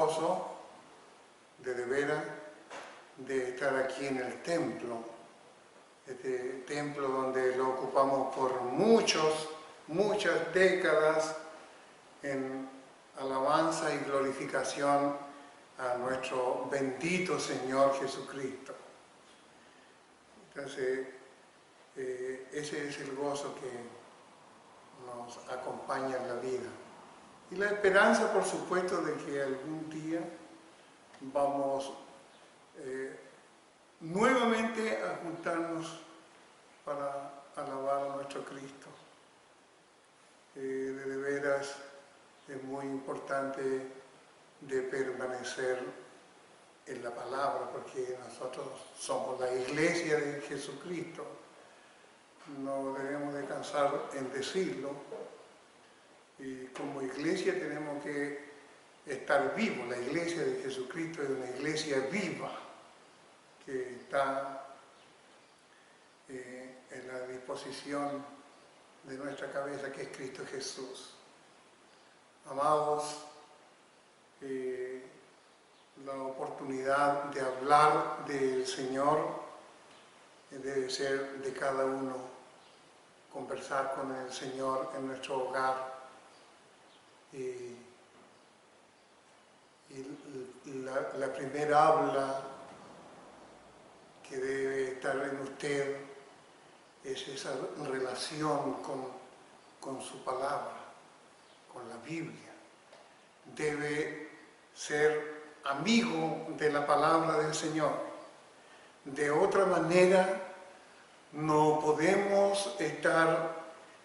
gozo de veras de estar aquí en el templo, este templo donde lo ocupamos por muchas décadas en alabanza y glorificación a nuestro bendito Señor Jesucristo. Entonces, ese es el gozo que nos acompaña en la vida. Y la esperanza, por supuesto, de que algún día vamos nuevamente a juntarnos para alabar a nuestro Cristo. De veras es muy importante de permanecer en la palabra, porque nosotros somos la iglesia de Jesucristo. No debemos de cansar en decirlo. Y como iglesia tenemos que estar vivos. La iglesia de Jesucristo es una iglesia viva, que está en la disposición de nuestra cabeza, que es Cristo Jesús. Amados, la oportunidad de hablar del Señor debe ser de cada uno, conversar con el Señor en nuestro hogar. Y la primera habla que debe estar en usted es esa relación con su palabra, con la Biblia. Debe ser amigo de la palabra del Señor. De otra manera, no podemos estar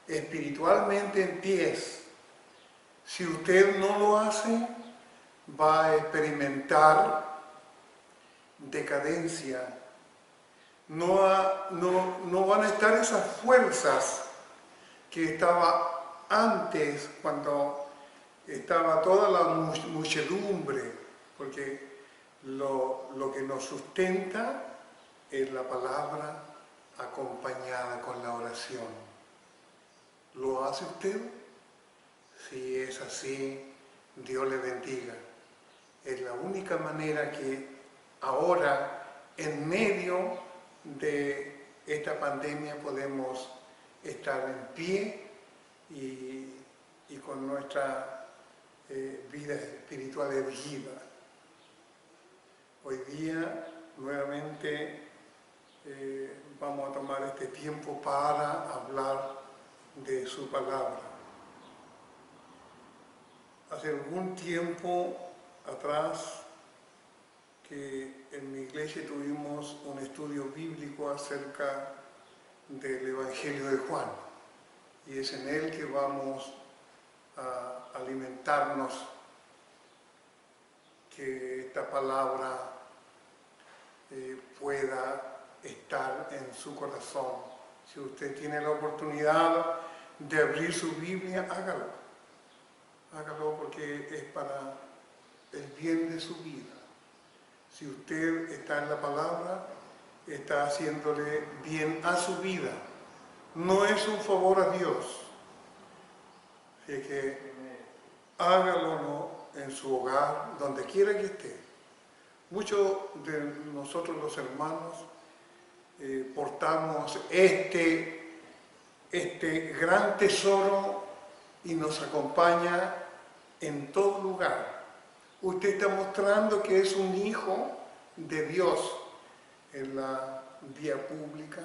espiritualmente en pies. Si usted no lo hace, va a experimentar decadencia. No van a estar esas fuerzas que estaba antes, cuando estaba toda la muchedumbre, porque lo que nos sustenta es la palabra acompañada con la oración. ¿Lo hace usted? Si es así, Dios le bendiga. Es la única manera que ahora, en medio de esta pandemia, podemos estar en pie y con nuestra vida espiritual erguida. Hoy día, nuevamente, vamos a tomar este tiempo para hablar de su palabra. Hace algún tiempo atrás que en mi iglesia tuvimos un estudio bíblico acerca del Evangelio de Juan, y es en él que vamos a alimentarnos, que esta palabra pueda estar en su corazón. Si usted tiene la oportunidad de abrir su Biblia, hágalo. Hágalo, porque es para el bien de su vida. Si usted está en la palabra, está haciéndole bien a su vida. No es un favor a Dios. Así que hágalo en su hogar, donde quiera que esté. Muchos de nosotros los hermanos portamos este gran tesoro y nos acompaña en todo lugar. Usted está mostrando que es un hijo de Dios en la vía pública,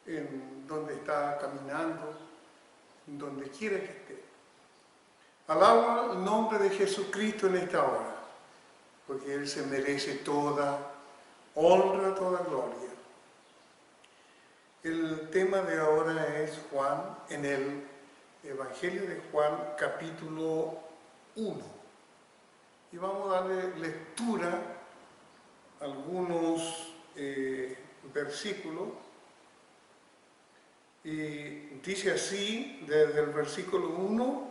en donde está caminando, donde quiera que esté. Alaba el nombre de Jesucristo en esta hora, porque Él se merece toda honra, toda gloria. El tema de ahora es Juan, en el Evangelio de Juan, capítulo 1. Y vamos a darle lectura a algunos versículos. Y dice así, desde el versículo 1,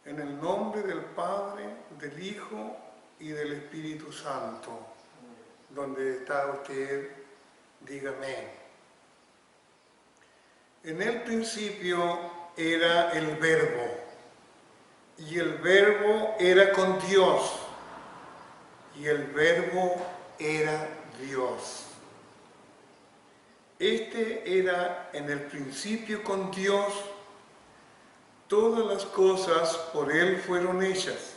en el nombre del Padre, del Hijo y del Espíritu Santo. Donde está usted, dígame. En el principio era el Verbo, y el Verbo era con Dios, y el Verbo era Dios. Este era en el principio con Dios. Todas las cosas por Él fueron hechas,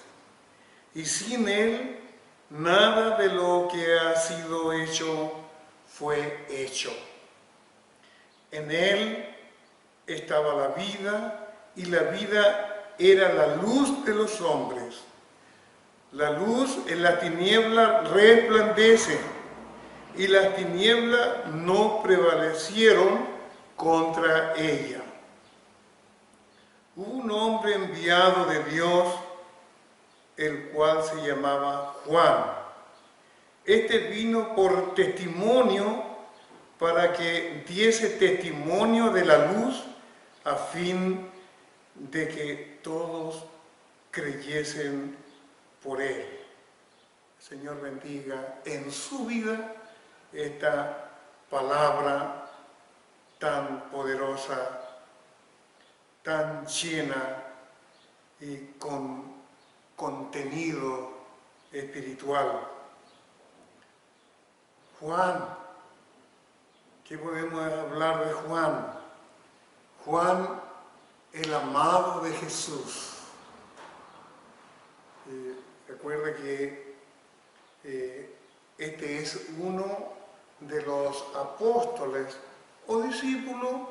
y sin Él nada de lo que ha sido hecho fue hecho. En Él estaba la vida, y la vida era la luz de los hombres. La luz en la tiniebla resplandece, y las tinieblas no prevalecieron contra ella. Hubo un hombre enviado de Dios, el cual se llamaba Juan. Este vino por testimonio, para que diese testimonio de la luz, a fin de que todos creyesen por él. El Señor bendiga en su vida esta palabra tan poderosa, tan llena y con contenido espiritual. Juan, ¿qué podemos hablar de Juan? Juan, el amado de Jesús. Recuerda que este es uno de los apóstoles o discípulos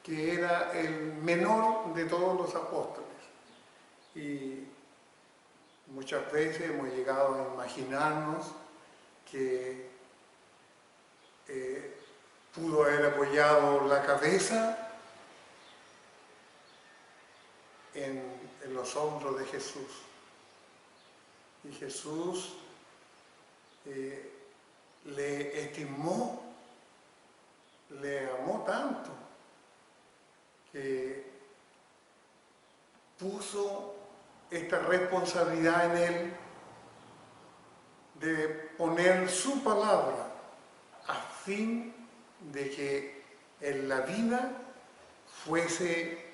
que era el menor de todos los apóstoles. Y muchas veces hemos llegado a imaginarnos que pudo haber apoyado la cabeza en los hombros de Jesús. Y Jesús le estimó, le amó tanto, que puso esta responsabilidad en él de poner su palabra a fin de que en la vida fuese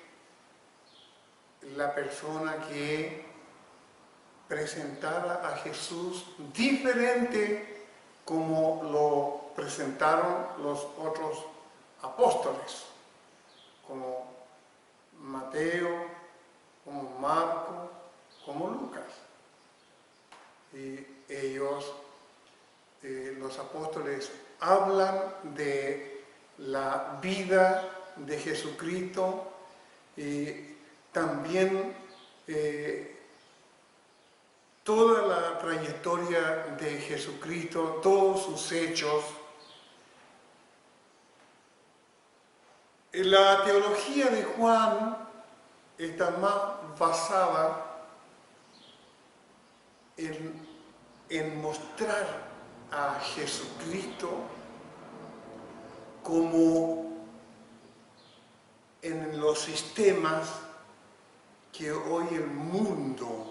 la persona que presentara a Jesús diferente como lo presentaron los otros apóstoles, como Mateo, como Marco, como Lucas. Y ellos, los apóstoles, hablan de la vida de Jesucristo y también toda la trayectoria de Jesucristo, todos sus hechos. La teología de Juan está más basada en mostrar a Jesucristo como en los sistemas que hoy el mundo,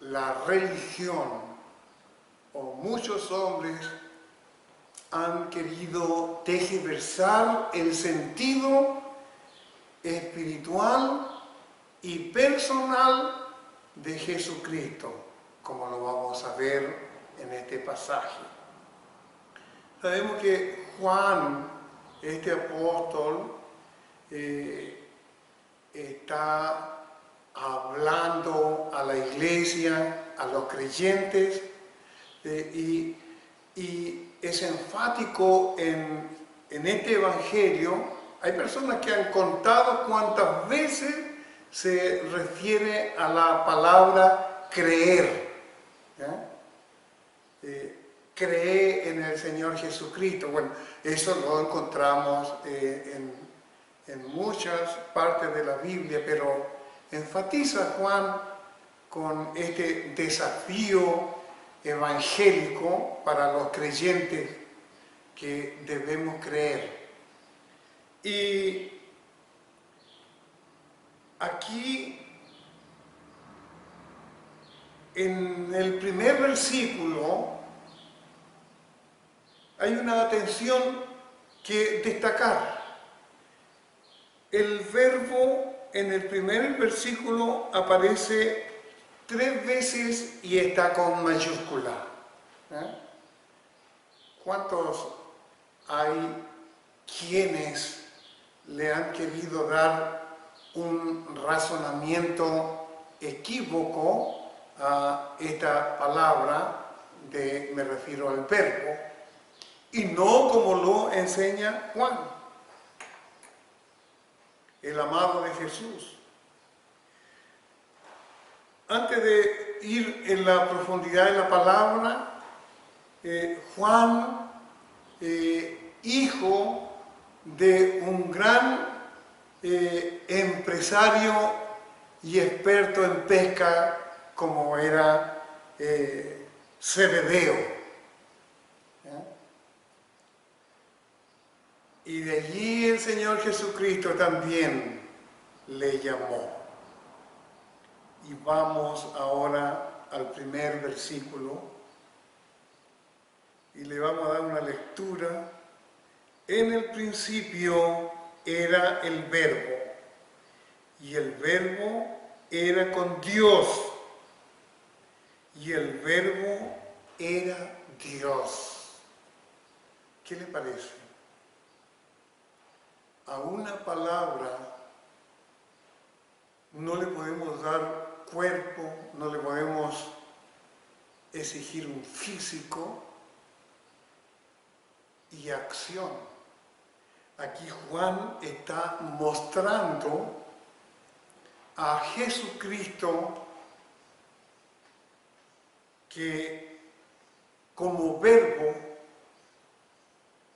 la religión o muchos hombres han querido tergiversar el sentido espiritual y personal de Jesucristo, como lo vamos a ver en este pasaje. Sabemos que Juan, este apóstol, está hablando a la iglesia, a los creyentes, y es enfático en este evangelio. Hay personas que han contado cuántas veces se refiere a la palabra creer. Cree en el Señor Jesucristo. Bueno, eso lo encontramos en muchas partes de la Biblia, pero enfatiza Juan con este desafío evangélico para los creyentes que debemos creer. Y aquí, en el primer versículo, hay una atención que destacar. El Verbo en el primer versículo aparece 3 veces y está con mayúscula. ¿Cuántos hay quienes le han querido dar un razonamiento equívoco a esta palabra, me refiero al verbo, y no como lo enseña Juan, el amado de Jesús? Antes de ir en la profundidad de la palabra, Juan, hijo de un gran empresario y experto en pesca como era Zebedeo. Y de allí el Señor Jesucristo también le llamó. Y vamos ahora al primer versículo y le vamos a dar una lectura. En el principio era el Verbo, y el Verbo era con Dios, y el Verbo era Dios. ¿Qué le parece? A una palabra no le podemos dar cuerpo, no le podemos exigir un físico y acción. Aquí Juan está mostrando a Jesucristo que como verbo,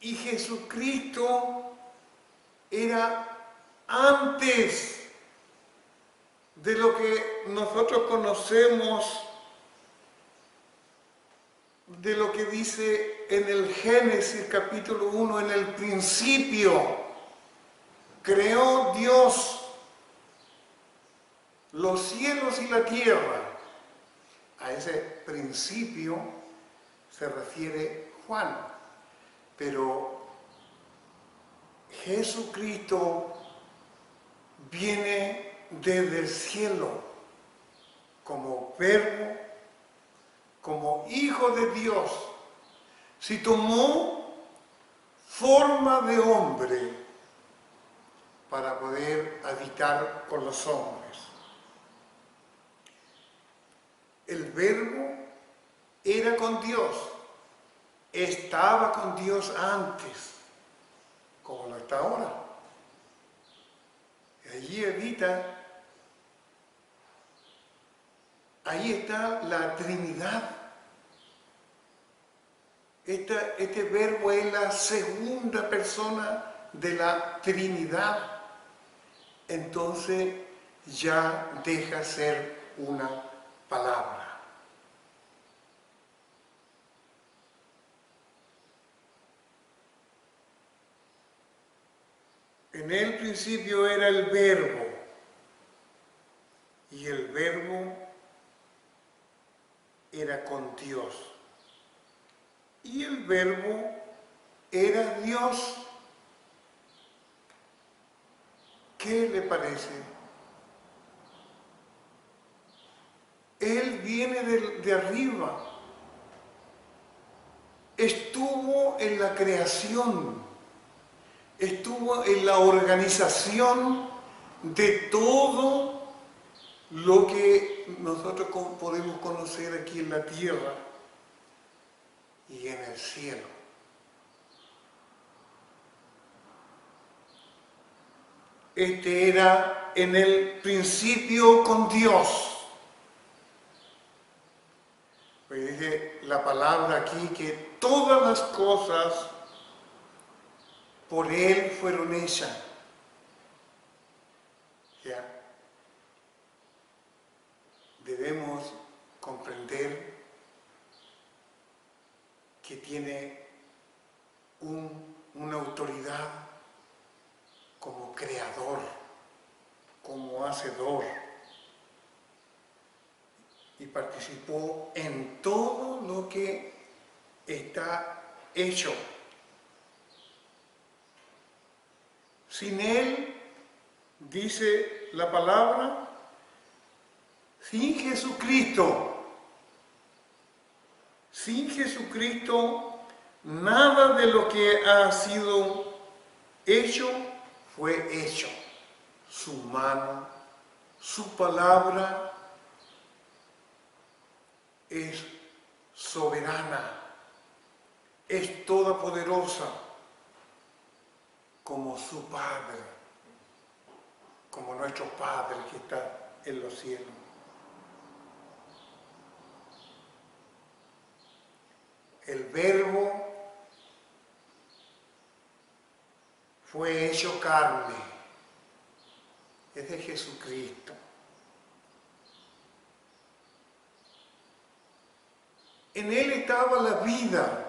y Jesucristo era antes de lo que nosotros conocemos, de lo que dice en el Génesis capítulo 1, en el principio creó Dios los cielos y la tierra. A ese principio se refiere Juan, pero Jesucristo viene desde el cielo como verbo, como hijo de Dios. Si tomó forma de hombre para poder habitar con los hombres. El verbo era con Dios, estaba con Dios antes, como lo está ahora. Y allí habita, ahí está la Trinidad. Este verbo es la segunda persona de la Trinidad. Entonces ya deja ser una palabra. En el principio era el verbo, y el verbo era con Dios, y el verbo era Dios. ¿Qué le parece? Él viene de arriba, estuvo en la creación, estuvo en la organización de todo lo que nosotros podemos conocer aquí en la tierra y en el cielo. Este era en el principio con Dios. Pues dice la palabra aquí que todas las cosas por Él fueron hechas. Ya. Debemos comprender que tiene una autoridad como creador, como hacedor, y participó en todo lo que está hecho. Sin Él, dice dice la palabra, sin Jesucristo, nada de lo que ha sido hecho fue hecho. Su mano, su palabra es soberana, es todopoderosa, como su Padre, como nuestro Padre que está en los cielos. El Verbo fue hecho carne, es de Jesucristo. En Él estaba la vida,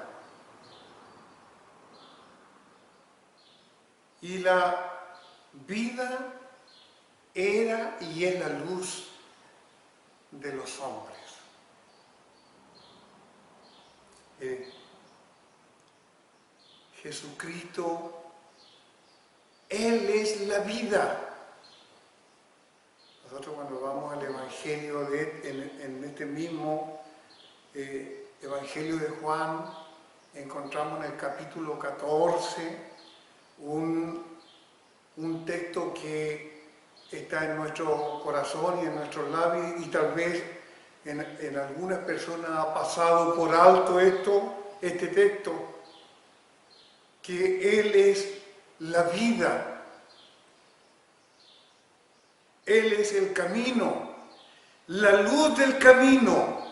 y la vida era y es la luz de los hombres. Jesucristo, Él es la vida. Nosotros cuando vamos al Evangelio en este mismo Evangelio de Juan, encontramos en el capítulo 14 un texto que está en nuestro corazón y en nuestros labios, y tal vez en algunas personas ha pasado por alto este texto, que Él es la vida, Él es el camino, la luz del camino,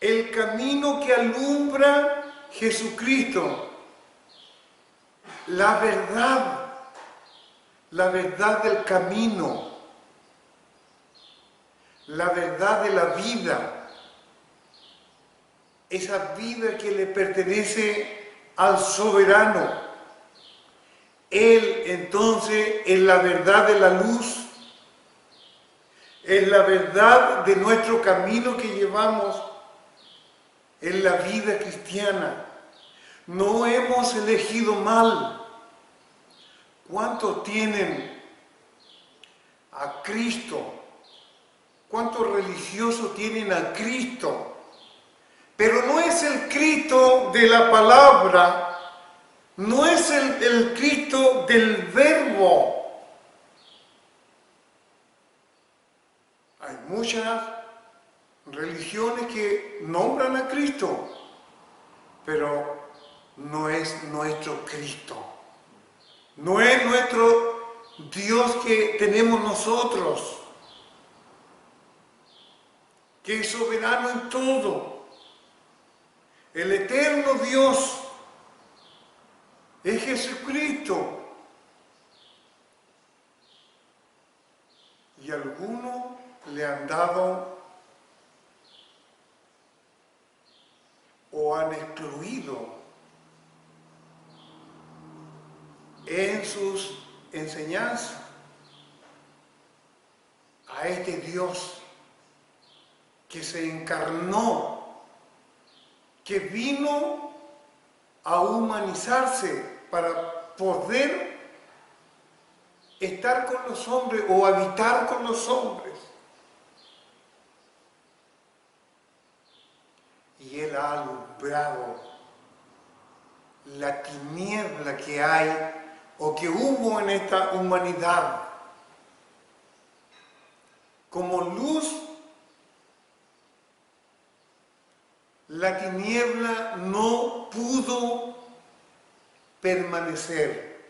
el camino que alumbra Jesucristo, la verdad del camino, la verdad de la vida, esa vida que le pertenece al soberano. Él entonces es la verdad de la luz, es la verdad de nuestro camino que llevamos en la vida cristiana. No hemos elegido mal. ¿Cuántos tienen a Cristo? ¿Cuántos religiosos tienen a Cristo? Pero no es el Cristo de la palabra, no es el Cristo del Verbo. Hay muchas religiones que nombran a Cristo, pero no es nuestro Cristo. No es nuestro Dios que tenemos nosotros, que es soberano en todo. El eterno Dios es Jesucristo. Y algunos le han dado o han excluido en sus enseñanzas a este Dios que se encarnó, que vino a humanizarse para poder estar con los hombres o habitar con los hombres. Y Él ha alumbrado la tiniebla que hay o que hubo en esta humanidad. Como luz, la tiniebla no pudo permanecer.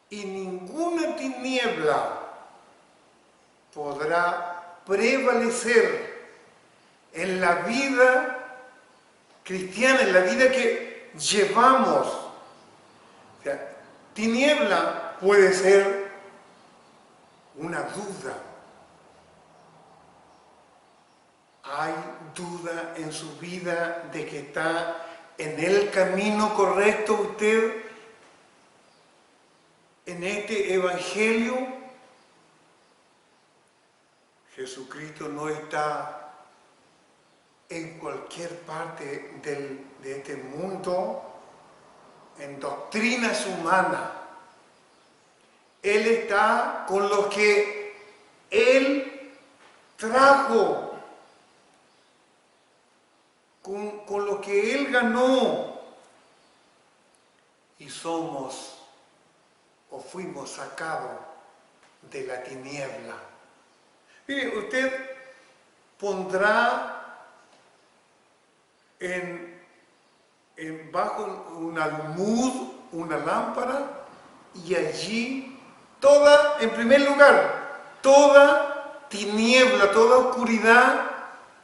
Y ninguna tiniebla podrá prevalecer en la vida cristiana, en la vida que llevamos. O sea, tiniebla puede ser una duda. ¿Hay duda en su vida de que está en el camino correcto usted? En este Evangelio, Jesucristo no está en cualquier parte de este mundo, en doctrinas humanas. Él está con lo que Él trajo, con lo que Él ganó. Y somos o fuimos sacados de la tiniebla. Mire, usted pondrá bajo un almud una lámpara y allí en primer lugar, toda tiniebla, toda oscuridad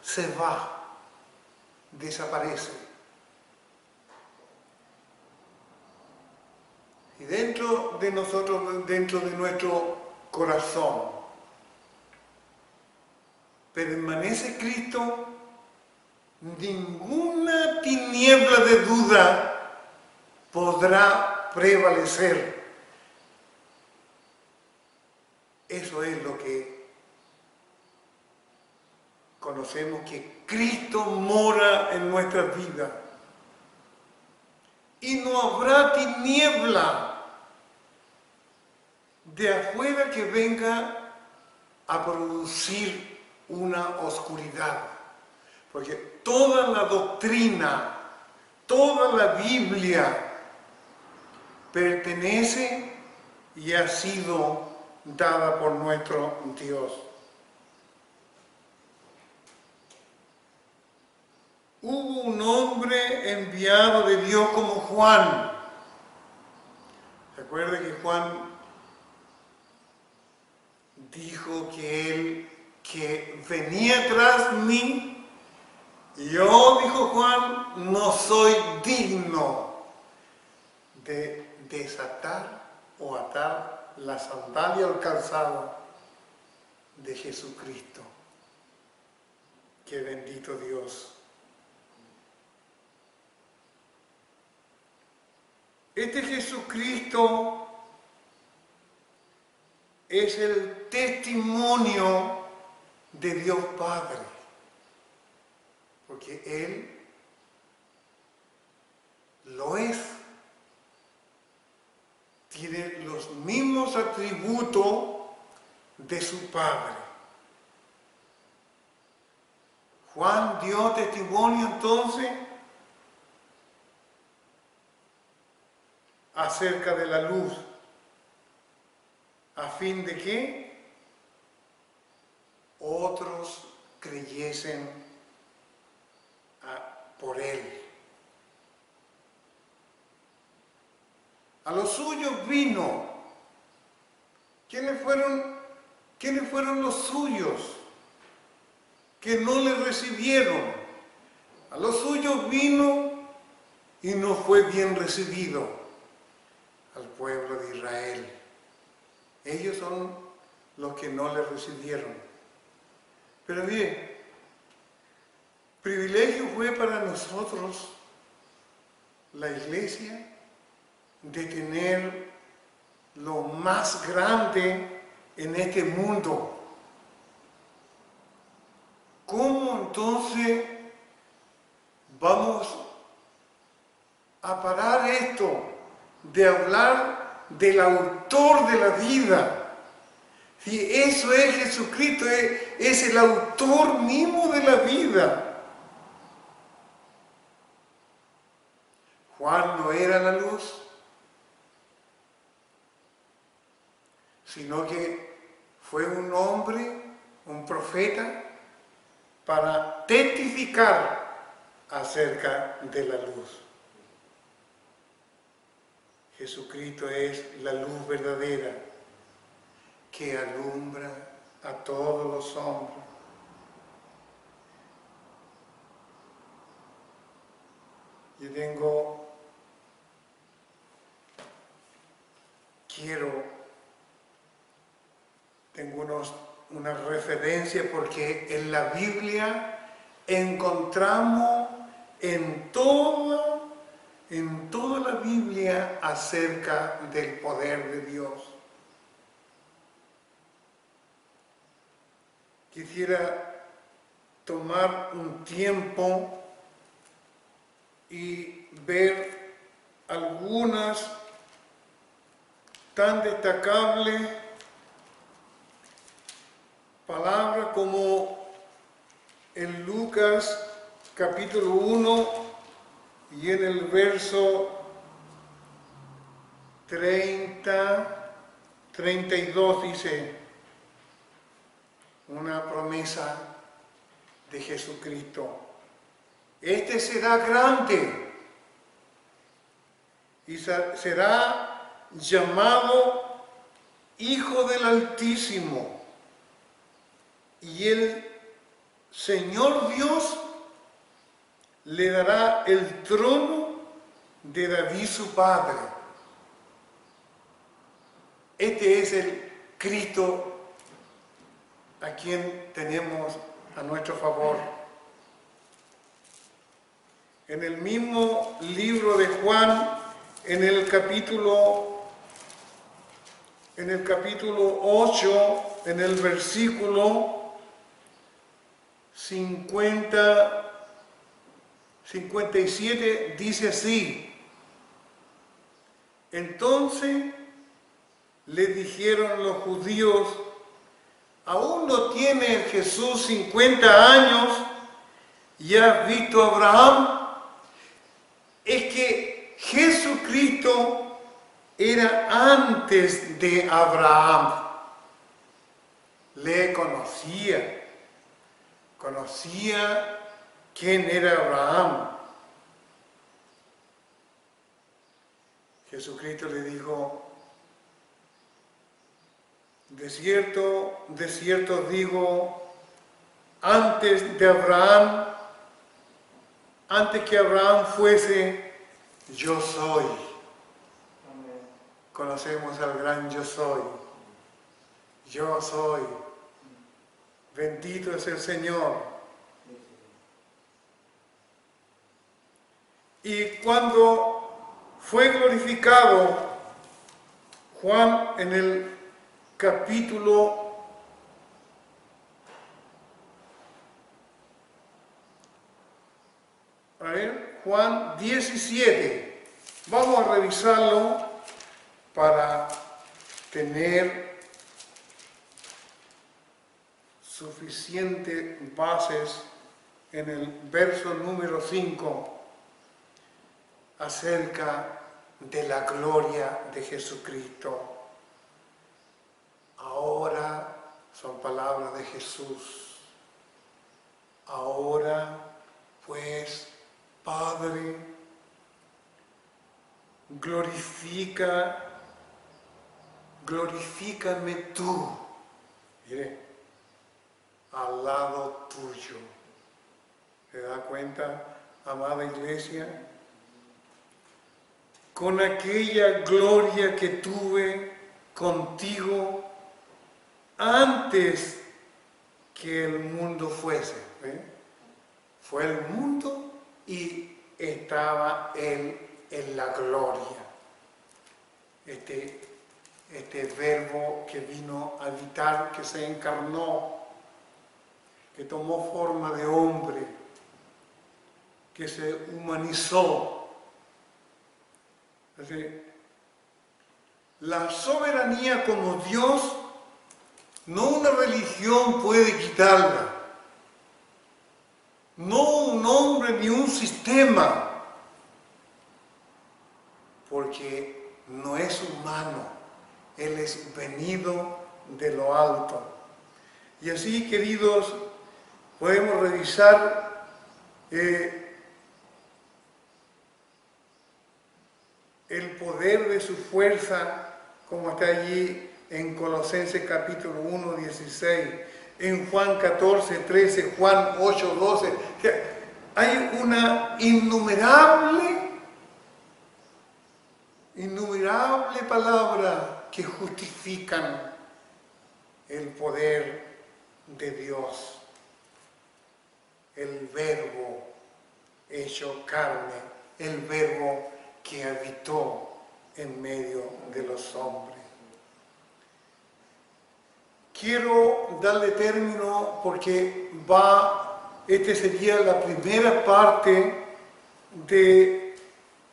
se va, desaparece. Y dentro de nosotros, dentro de nuestro corazón, permanece Cristo, ninguna tiniebla de duda podrá prevalecer. Eso es lo que conocemos, que Cristo mora en nuestra vida. Y no habrá tiniebla de afuera que venga a producir una oscuridad. Porque toda la doctrina, toda la Biblia pertenece y ha sido dada por nuestro Dios. Hubo un hombre enviado de Dios como Juan. Recuerda que Juan dijo que venía tras mí. Yo, dijo Juan, no soy digno de desatar o atar la sandalia o el calzado de Jesucristo. Qué bendito Dios. Este Jesucristo es el testimonio de Dios Padre, porque Él lo es. Tiene los mismos atributos de su Padre. Juan dio testimonio entonces acerca de la luz, a fin de que otros creyesen por Él. A los suyos vino. ¿Quiénes fueron los suyos que no le recibieron? A los suyos vino y no fue bien recibido al pueblo de Israel. Ellos son los que no le recibieron. Pero bien, privilegio fue para nosotros, la iglesia, de tener lo más grande en este mundo. ¿Cómo entonces vamos a parar esto de hablar del autor de la vida? Si eso es Jesucristo, es el autor mismo de la vida. Juan no era la luz, sino que fue un hombre, un profeta, para testificar acerca de la luz. Jesucristo es la luz verdadera que alumbra a todos los hombres. Yo tengo una referencia, porque en la Biblia encontramos en toda la Biblia acerca del poder de Dios. Quisiera tomar un tiempo y ver algunas tan destacables palabras como en Lucas capítulo 1 y en el verso 32 dice una promesa de Jesucristo. Este será grande y será llamado Hijo del Altísimo, y el Señor Dios le dará el trono de David su padre. Este es el Cristo a quien tenemos a nuestro favor. En el mismo libro de Juan, en el capítulo 8, en el versículo 57, dice así: entonces le dijeron los judíos: ¿aún no tiene Jesús 50 años y has visto a Abraham? Es que Jesucristo era antes de Abraham. Le conocía quién era Abraham. Jesucristo le dijo: de cierto os digo, antes que Abraham fuese, yo soy. Amén. Conocemos al gran yo soy. Yo soy. Bendito es el Señor. Y cuando fue glorificado, Juan en el capítulo Juan 17. Vamos a revisarlo para tener suficientes bases en el verso número 5 acerca de la gloria de Jesucristo. Ahora son palabras de Jesús. Ahora, pues, Padre, glorifícame tú, mire, al lado tuyo. ¿Se da cuenta, amada iglesia? Con aquella gloria que tuve contigo antes que el mundo fuese. Fue el mundo y estaba Él en la gloria. Este verbo que vino a habitar, que se encarnó, que tomó forma de hombre, que se humanizó. La soberanía como Dios, no una religión puede quitarla. No un hombre ni un sistema, porque no es humano, Él es venido de lo alto. Y así, queridos, podemos revisar el poder de su fuerza, como está allí en Colosenses capítulo 1, 16, en Juan 14, 13, Juan 8, 12. Hay una innumerable palabra que justifican el poder de Dios. El verbo hecho carne, el verbo que habitó en medio de los hombres. Quiero darle término porque esta sería la primera parte de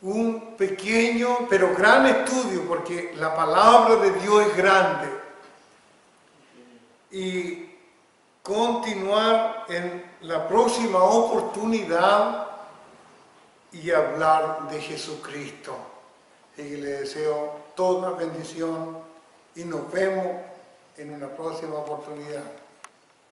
un pequeño pero gran estudio, porque la palabra de Dios es grande, y continuar en la próxima oportunidad y hablar de Jesucristo. Y le deseo toda bendición y nos vemos en una próxima oportunidad.